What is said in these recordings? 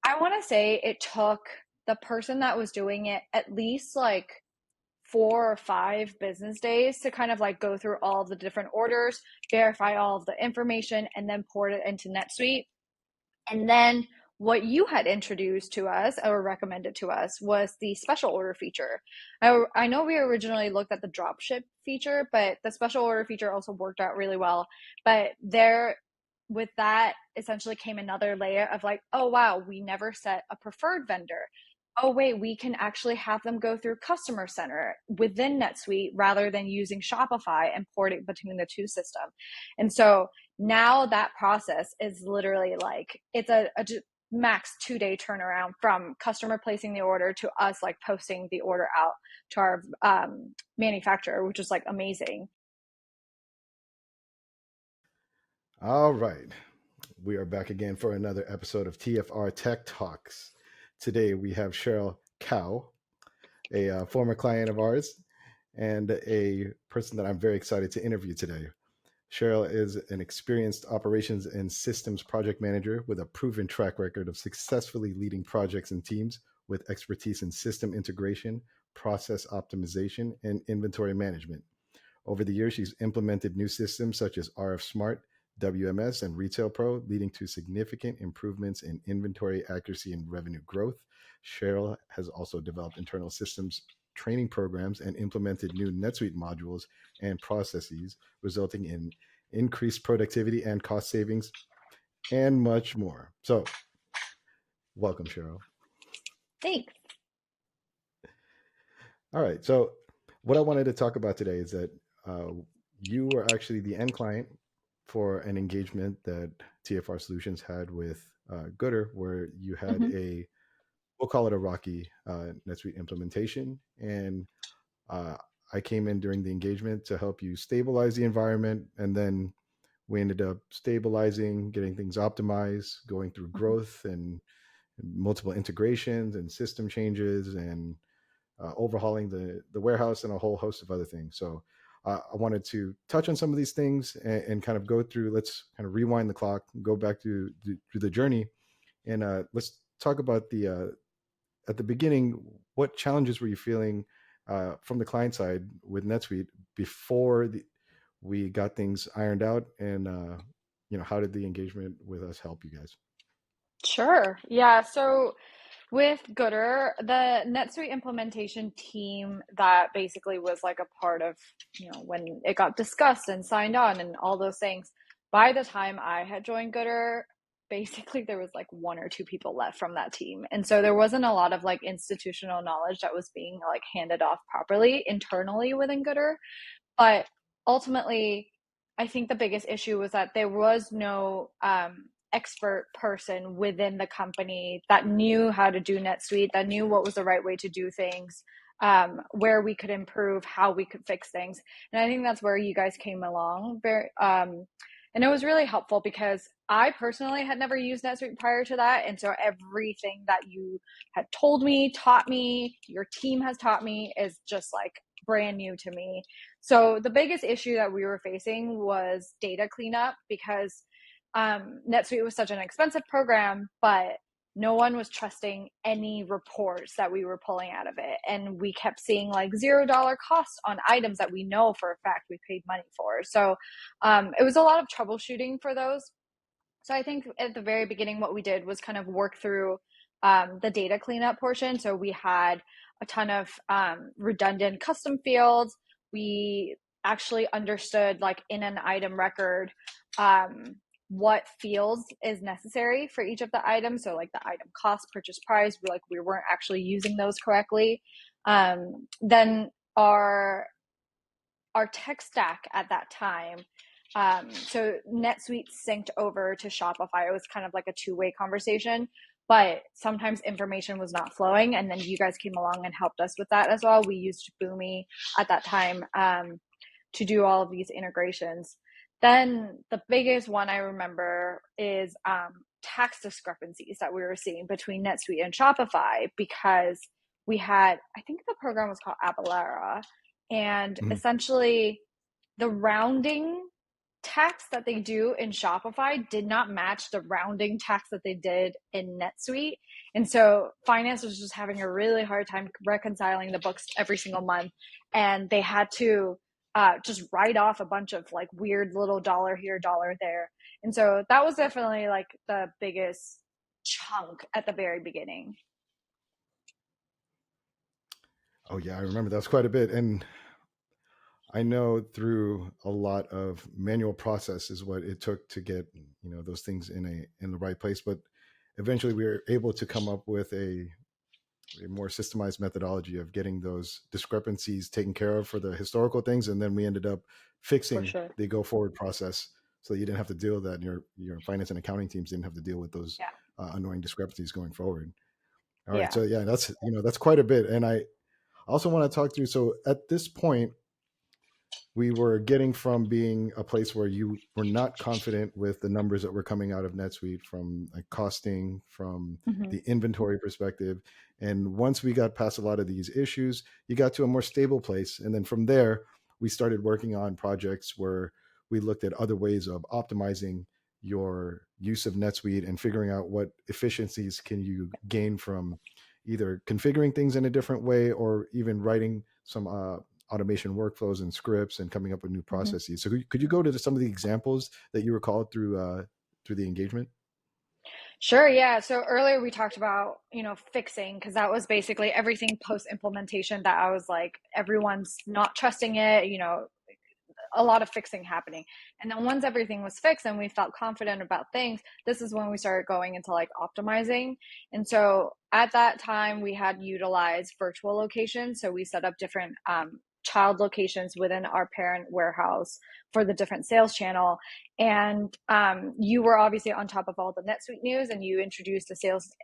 I want to say it took the person that was doing it at least like 4 or 5 business days to kind of like go through all of the different orders, verify all of the information, and then port it into NetSuite. And then what you had introduced to us or recommended to us was the special order feature. I know we originally looked at the dropship feature, but the special order feature also worked out really well. But there, with that, essentially came another layer of like, oh, wow, we never set a preferred vendor. Oh, wait, we can actually have them go through Customer Center within NetSuite rather than using Shopify and porting between the two systems. And so now that process is literally like it's a max 2 day turnaround from customer placing the order to us like posting the order out to our manufacturer, which is like amazing. All right. We are back again for another episode of TFR Tech Talks. Today we have Cheryl Kao, a former client of ours and a person that I'm very excited to interview today. Cheryl is an experienced operations and systems project manager with a proven track record of successfully leading projects and teams with expertise in system integration, process optimization, and inventory management. Over the years, she's implemented new systems such as RF Smart, WMS, and Retail Pro, leading to significant improvements in inventory accuracy and revenue growth. Cheryl has also developed internal systems training programs and implemented new NetSuite modules and processes, resulting in increased productivity and cost savings, and much more. So, welcome, Cheryl. Thanks. All right. So, what I wanted to talk about today is that you were actually the end client for an engagement that TFR Solutions had with Goodr, where you had Mm-hmm. we'll call it a rocky NetSuite implementation. And uh, I came in during the engagement to help you stabilize the environment. And then we ended up stabilizing, getting things optimized, going through growth and multiple integrations and system changes and overhauling the warehouse and a whole host of other things. So I wanted to touch on some of these things and kind of go through. Let's kind of rewind the clock, go back to the journey, and let's talk about the at the beginning. What challenges were you feeling from the client side with NetSuite before we got things ironed out, and how did the engagement with us help you guys? Sure. Yeah. So with Goodr, the NetSuite implementation team that basically was like a part of, when it got discussed and signed on and all those things, by the time I had joined Goodr, basically there was like 1 or 2 people left from that team. And so there wasn't a lot of like institutional knowledge that was being like handed off properly internally within Goodr. But ultimately, I think the biggest issue was that there was no expert person within the company that knew how to do NetSuite, that knew what was the right way to do things, where we could improve, how we could fix things. And I think that's where you guys came along. And it was really helpful because I personally had never used NetSuite prior to that. And so everything that you had told me, taught me, your team has taught me is just like brand new to me. So the biggest issue that we were facing was data cleanup because NetSuite was such an expensive program, but no one was trusting any reports that we were pulling out of it. And we kept seeing like $0 costs on items that we know for a fact we paid money for. So it was a lot of troubleshooting for those. So I think at the very beginning, what we did was kind of work through the data cleanup portion. So we had a ton of redundant custom fields. We actually understood like in an item record, what fields is necessary for each of the items. So like the item cost, purchase price, we weren't actually using those correctly. Then our tech stack at that time. So NetSuite synced over to Shopify. It was kind of like a two-way conversation, but sometimes information was not flowing. And then you guys came along and helped us with that as well. We used Boomi at that time to do all of these integrations. Then the biggest one I remember is tax discrepancies that we were seeing between NetSuite and Shopify because we had, I think the program was called Avalara, and Mhm. essentially the rounding tax that they do in Shopify did not match the rounding tax that they did in NetSuite. And so finance was just having a really hard time reconciling the books every single month. And they had to just write off a bunch of like weird little dollar here, dollar there. And so that was definitely like the biggest chunk at the very beginning. Oh yeah, I remember that was quite a bit. And I know through a lot of manual process is what it took to get, those things in the right place. But eventually we were able to come up with a more systemized methodology of getting those discrepancies taken care of for the historical things. And then we ended up For fixing sure. the go forward process so that you didn't have to deal with that. And your finance and accounting teams didn't have to deal with those Yeah. annoying discrepancies going forward. All right. Yeah. So yeah, that's quite a bit. And I also want to talk through. So at this point, we were getting from being a place where you were not confident with the numbers that were coming out of NetSuite from like costing, from Mm-hmm. the inventory perspective. And once we got past a lot of these issues, you got to a more stable place. And then from there, we started working on projects where we looked at other ways of optimizing your use of NetSuite and figuring out what efficiencies can you gain from either configuring things in a different way or even writing some automation workflows and scripts and coming up with new Mm-hmm. processes. So could you go to some of the examples that you recalled through the engagement? Sure, yeah. So earlier we talked about, fixing, because that was basically everything post implementation that I was like, everyone's not trusting it, a lot of fixing happening. And then once everything was fixed and we felt confident about things, this is when we started going into like optimizing. And so at that time, we had utilized virtual locations. So we set up different child locations within our parent warehouse for the different sales channel. And you were obviously on top of all the NetSuite news, and you introduced a sales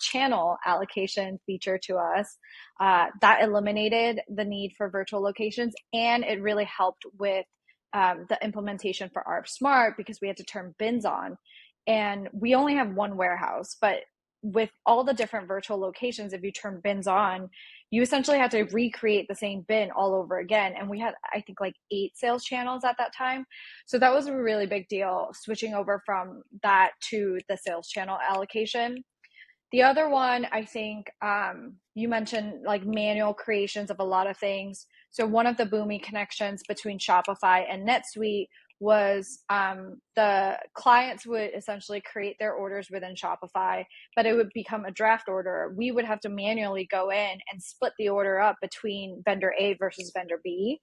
channel allocation feature to us that eliminated the need for virtual locations, and it really helped with the implementation for ARP Smart because we had to turn bins on, and we only have one warehouse, but with all the different virtual locations, if you turn bins on, you essentially had to recreate the same bin all over again. And we had, I think, like 8 sales channels at that time. So that was a really big deal, switching over from that to the sales channel allocation. The other one, I think, you mentioned like manual creations of a lot of things. So one of the Boomi connections between Shopify and NetSuite was the clients would essentially create their orders within Shopify, but it would become a draft order. We would have to manually go in and split the order up between vendor A versus vendor B.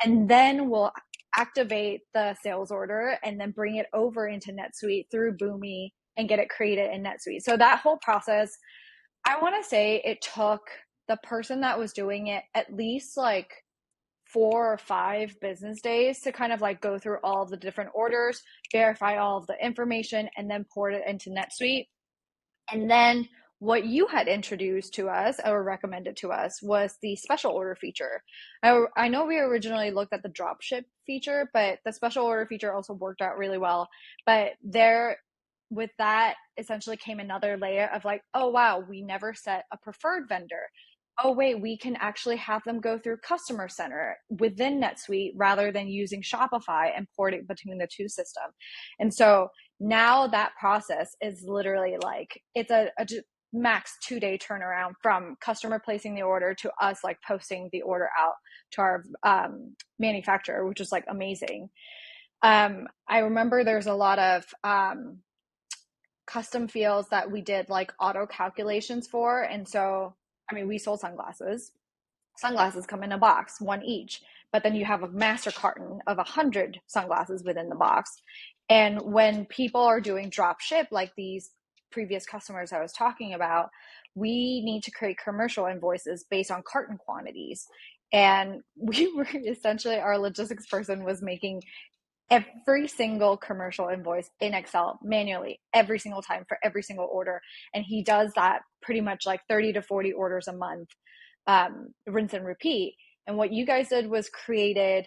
And then we'll activate the sales order and then bring it over into NetSuite through Boomi and get it created in NetSuite. So that whole process, I want to say it took the person that was doing it at least like 4 or 5 business days to kind of like go through all of the different orders, verify all of the information, and then port it into NetSuite. And then what you had introduced to us or recommended to us was the special order feature. I know we originally looked at the dropship feature, but the special order feature also worked out really well. But there, with that, essentially came another layer of like, oh, wow, we never set a preferred vendor. Oh, wait, we can actually have them go through Customer Center within NetSuite rather than using Shopify and porting between the two systems. And so now that process is literally like, it's a max 2-day turnaround from customer placing the order to us like posting the order out to our manufacturer, which is like amazing. I remember there's a lot of custom fields that we did like auto calculations for. And so, I mean, we sold sunglasses. Sunglasses come in a box, one each, but then you have a master carton of 100 sunglasses within the box. And when people are doing drop ship, like these previous customers I was talking about, we need to create commercial invoices based on carton quantities. And we were essentially, our logistics person was making every single commercial invoice in Excel manually every single time for every single order. And he does that pretty much like 30 to 40 orders a month, rinse and repeat. And what you guys did was created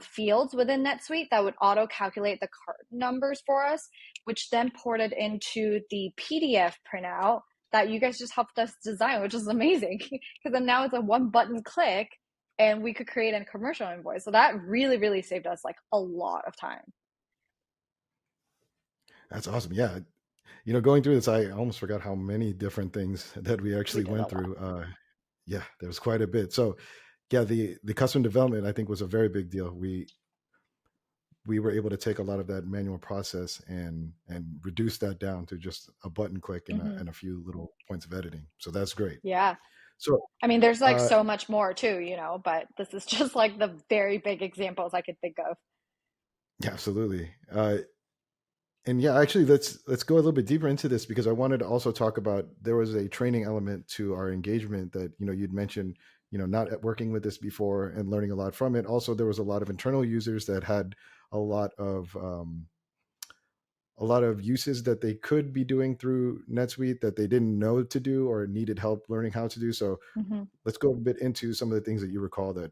fields within NetSuite that would auto calculate the cart numbers for us, which then ported into the PDF printout that you guys just helped us design, which is amazing. Because then now it's a one button click and we could create a commercial invoice. So that really, really saved us like a lot of time. That's awesome. Yeah. Going through this, I almost forgot how many different things that we We actually did a went lot. through. Yeah, there was quite a bit. So, yeah, the custom development I think was a very big deal. We were able to take a lot of that manual process and reduce that down to just a button click and Hmm. and a few little points of editing. So that's great. Yeah. So, I mean, there's like uh, so much more too, but this is just like the very big examples I could think of. yeah, absolutely. And yeah, actually, let's go a little bit deeper into this because I wanted to also talk about there was a training element to our engagement that you'd mentioned, not working with this before and learning a lot from it. Also, there was a lot of internal users that had a lot of um, a lot of uses that they could be doing through NetSuite that they didn't know to do or needed help learning how to do. So Hmm. let's go a bit into some of the things that you recall that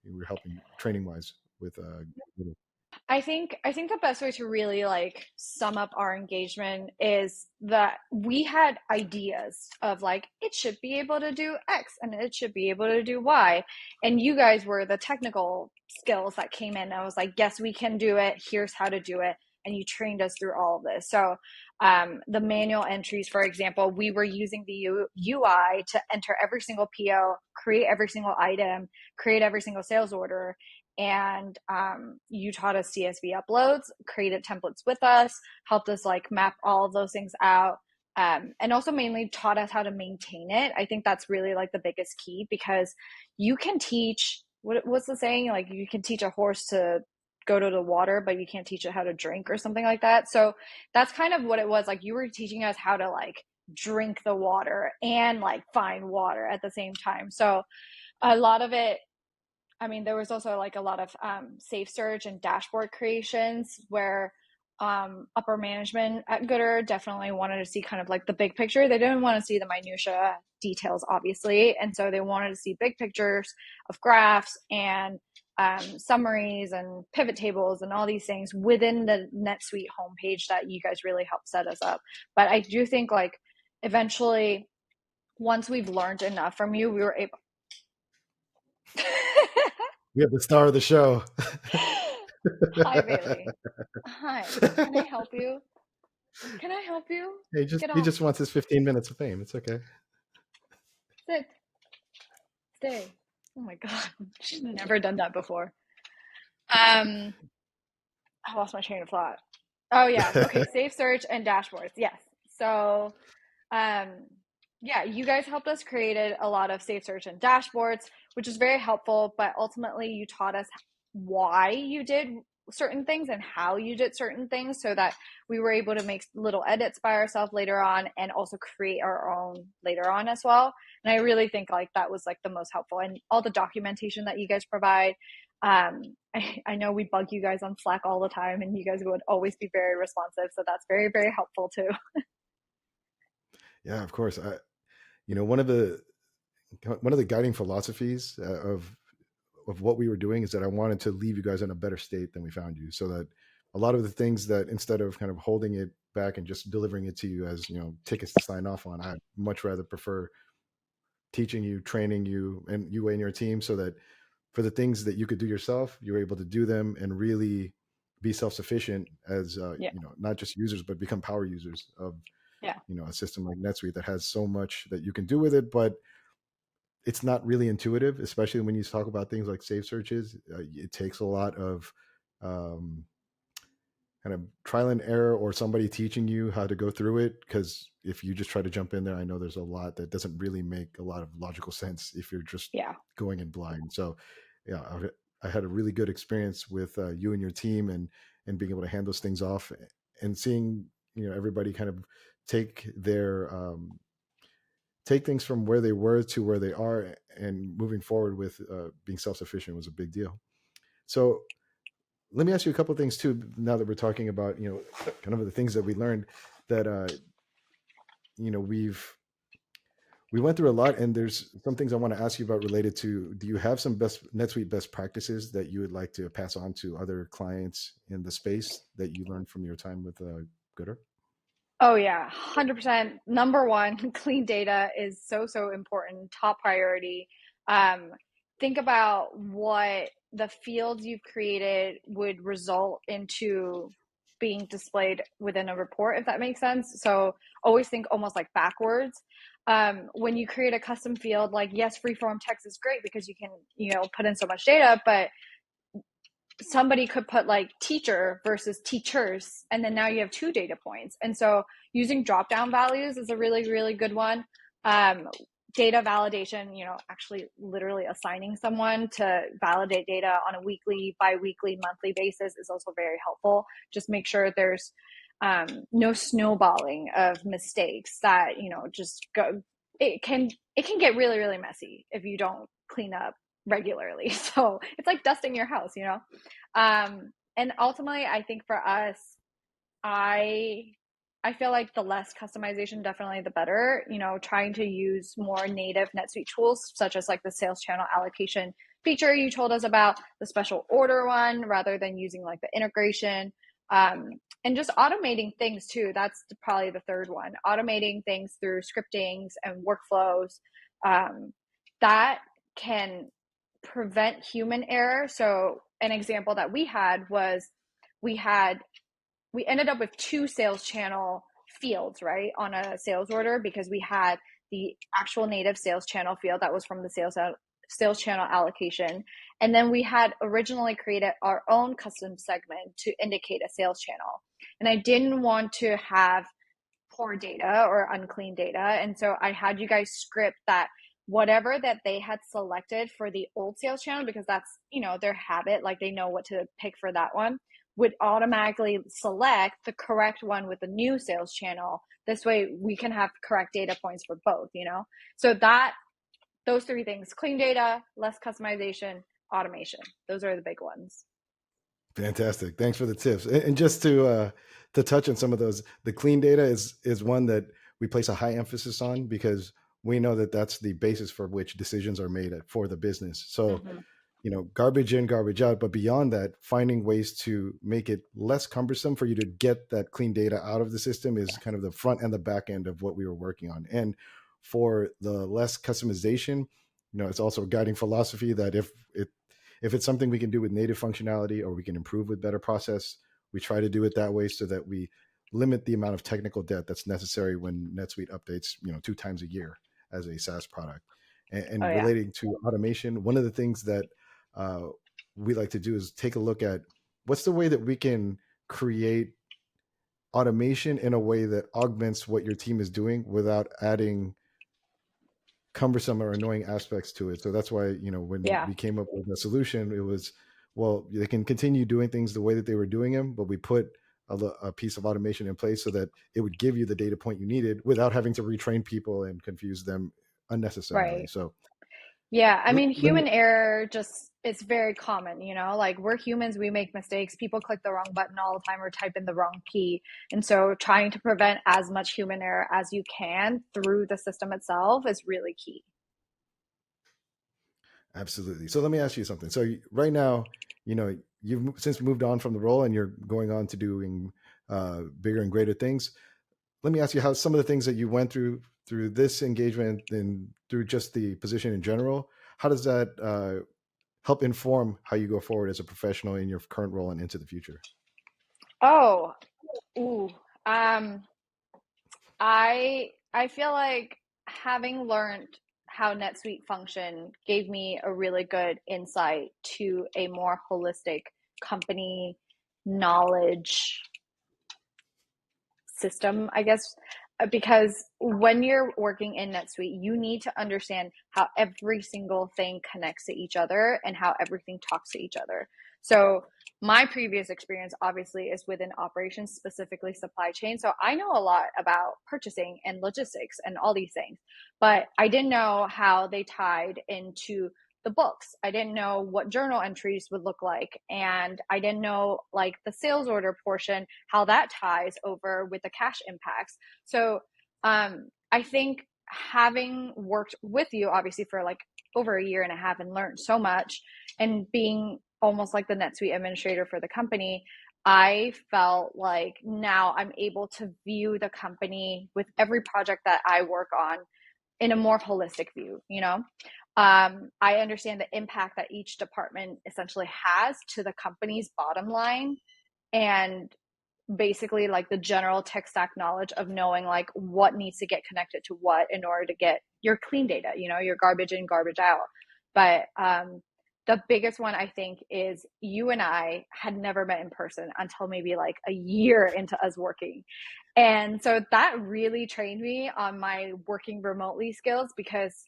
you were helping training wise with. I think the best way to really like sum up our engagement is that we had ideas of like it should be able to do X and it should be able to do Y. And you guys were the technical skills that came in. I was like, yes, we can do it. Here's how to do it. And you trained us through all of this. So the manual entries, for example, we were using the UI to enter every single PO, create every single item, create every single sales order, and you taught us CSV uploads, created templates with us, helped us like map all of those things out, and also mainly taught us how to maintain it. I think that's really like the biggest key because you can teach what's the saying, like you can teach a horse to go to the water but you can't teach it how to drink or something like that. So that's kind of what it was. Like you were teaching us how to like drink the water and like find water at the same time. So a lot of it, I mean, there was also like a lot of safe search and dashboard creations where upper management at Goodr definitely wanted to see kind of like the big picture. They didn't want to see the minutia details, obviously, and so they wanted to see big pictures of graphs and summaries and pivot tables and all these things within the NetSuite homepage that you guys really helped set us up. But I do think like eventually, once we've learned enough from you, we were able. We have the star of the show. Hi, Bailey. Hi. Can I help you? Can I help you? Get He off. just wants his 15 minutes of fame. It's okay. Sit. Stay. Oh my God. She's never done that before. Um, I lost my train of thought. Oh yeah. Okay. Safe search and dashboards. Yes. So, um, yeah, you guys helped us created a lot of safe search and dashboards, which is very helpful. But ultimately, you taught us why you did certain things and how you did certain things, so that we were able to make little edits by ourselves later on, and also create our own later on as well. And I really think like that was like the most helpful, and all the documentation that you guys provide. I know we bug you guys on Slack all the time, and you guys would always be very responsive. So that's very, very helpful too. Yeah, of course. One of the guiding philosophies of what we were doing is that I wanted to leave you guys in a better state than we found you, so that a lot of the things that instead of kind of holding it back and just delivering it to you as tickets to sign off on, I much rather prefer teaching you, training you, and you and your team, so that for the things that you could do yourself, you're able to do them and really be self-sufficient as Yeah. not just users but become power users of Yeah. a system like NetSuite that has so much that you can do with it, but it's not really intuitive, especially when you talk about things like safe searches. It takes a lot of um, kind of trial and error or somebody teaching you how to go through it. Because if you just try to jump in there, I know there's a lot that doesn't really make a lot of logical sense if you're just Yeah. going in blind. So, yeah, I had a really good experience with you and your team and being able to hand those things off and seeing everybody kind of take their take things from where they were to where they are and moving forward with being self-sufficient was a big deal. So let me ask you a couple of things too, now that we're talking about kind of the things that we learned that you know we've we went through a lot, and there's some things I want to ask you about related to, do you have some best NetSuite best practices that you would like to pass on to other clients in the space that you learned from your time with Goodr? Oh yeah, 100%. Number one, clean data is so, so important, top priority. Um, think about what the fields you've created would result into being displayed within a report, if that makes sense. So always think almost like backwards. When you create a custom field, like yes, freeform text is great because you can, put in so much data, but somebody could put like teacher versus teachers, and then now you have two data points. And so using drop down values is a really, really good one. Data validation, actually literally assigning someone to validate data on a weekly, bi-weekly, monthly basis is also very helpful. Just make sure there's no snowballing of mistakes that, just go. It can get really, really messy if you don't clean up regularly. So it's like dusting your house, and ultimately, I think for us, I I feel like the less customization, definitely the better. Trying to use more native NetSuite tools, such as like the sales channel allocation feature you told us about, the special order one, rather than using like the integration. Um, and just automating things too. That's probably the third one. Automating things through scriptings and workflows. Um, that can prevent human error. So an example that we had was we had we ended up with two sales channel fields, right, on a sales order, because we had the actual native sales channel field that was from the sales channel allocation. And then we had originally created our own custom segment to indicate a sales channel. And I didn't want to have poor data or unclean data. And so I had you guys script that whatever that they had selected for the old sales channel, because that's, their habit, like they know what to pick for that one, would automatically select the correct one with the new sales channel. This way we can have correct data points for both. So those three things: clean data, less customization, automation. Those are the big ones. Fantastic. Thanks for the tips. And just to touch on some of those, the clean data is one that we place a high emphasis on because we know that that's the basis for which decisions are made for the business. So, Mm-hmm. garbage in, garbage out. But beyond that, finding ways to make it less cumbersome for you to get that clean data out of the system is kind of the front and the back end of what we were working on. And for the less customization, it's also a guiding philosophy that if it's something we can do with native functionality or we can improve with better process, we try to do it that way so that we limit the amount of technical debt that's necessary when NetSuite updates, 2 times a year as a SaaS product. Oh, And yeah. relating to automation, one of the things that uh, we like to do is take a look at what's the way that we can create automation in a way that augments what your team is doing without adding cumbersome or annoying aspects to it. So that's why, when Yeah. we came up with a solution, it was, well, they can continue doing things the way that they were doing them, but we put a piece of automation in place so that it would give you the data point you needed without having to retrain people and confuse them unnecessarily. Right. So Yeah, I mean, let me, human error just it's very common, like we're humans, we make mistakes. People click the wrong button all the time or type in the wrong key. And so trying to prevent as much human error as you can through the system itself is really key. absolutely. So let me ask you something. So right now, you've since moved on from the role and you're going on to doing bigger and greater things. Let me ask you how some of the things that you went through this engagement and through just the position in general, how does that help inform how you go forward as a professional in your current role and into the future? Oh, ooh. Um I feel like having learned how NetSuite function gave me a really good insight to a more holistic company knowledge system, I guess, because when you're working in NetSuite, you need to understand how every single thing connects to each other and how everything talks to each other. So my previous experience obviously is within operations, specifically supply chain. So I know a lot about purchasing and logistics and all these things, but I didn't know how they tied into the books. I didn't know what journal entries would look like. And I didn't know like the sales order portion, how that ties over with the cash impacts. So I think having worked with you obviously for like over a year and a half and learned so much and being almost like the NetSuite administrator for the company, I felt like now I'm able to view the company with every project that I work on in a more holistic view. I understand the impact that each department essentially has to the company's bottom line, and basically like the general tech stack knowledge of knowing like what needs to get connected to what in order to get your clean data, your garbage in, garbage out. But the biggest one I think is you and I had never met in person until maybe like a year into us working. And so that really trained me on my working remotely skills because,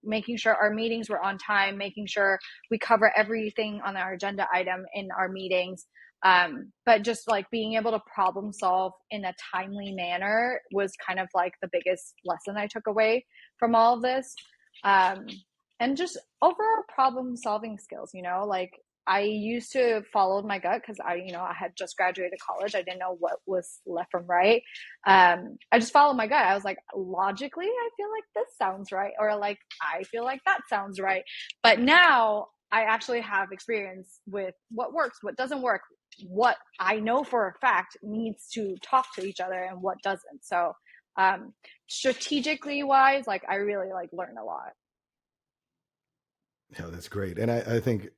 making sure our meetings were on time, making sure we cover everything on our agenda item in our meetings. But just like being able to problem solve in a timely manner was kind of like the biggest lesson I took away from all of this. Um, and just overall problem solving skills, like I used to follow my gut because I had just graduated college. I didn't know what was left from right. I just followed my gut. I was like, logically, I feel like this sounds right. Or like, I feel like that sounds right. But now I actually have experience with what works, what doesn't work, what I know for a fact needs to talk to each other and what doesn't. So strategically wise, like I really like learn a lot. Yeah, that's great. And I think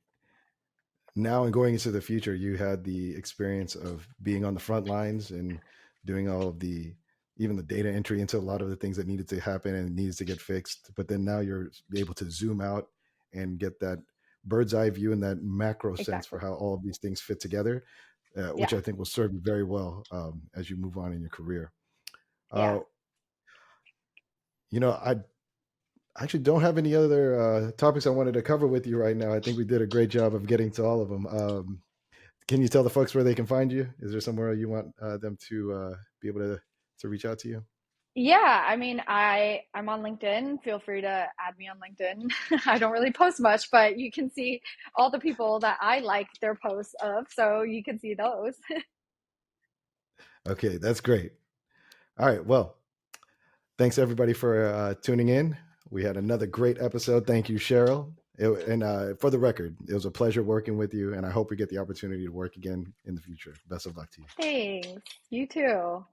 now and going into the future, you had the experience of being on the front lines and doing all of the even the data entry into a lot of the things that needed to happen and needs to get fixed. But then now you're able to zoom out and get that bird's eye view and that macro sense for Exactly. how all of these things fit together, which Yeah. I think will serve you very well as you move on in your career. Yeah. Uh, I actually don't have any other topics I wanted to cover with you right now. I think we did a great job of getting to all of them. Can you tell the folks where they can find you? Is there somewhere you want them to be able to reach out to you? Yeah, I mean, I'm on LinkedIn. Feel free to add me on LinkedIn. I don't really post much, but you can see all the people that I like their posts of, so you can see those. Okay, that's great. All right. Well, thanks everybody for tuning in. We had another great episode. Thank you, Cheryl. And for the record, it was a pleasure working with you, and I hope we get the opportunity to work again in the future. Best of luck to you. Thanks. You too.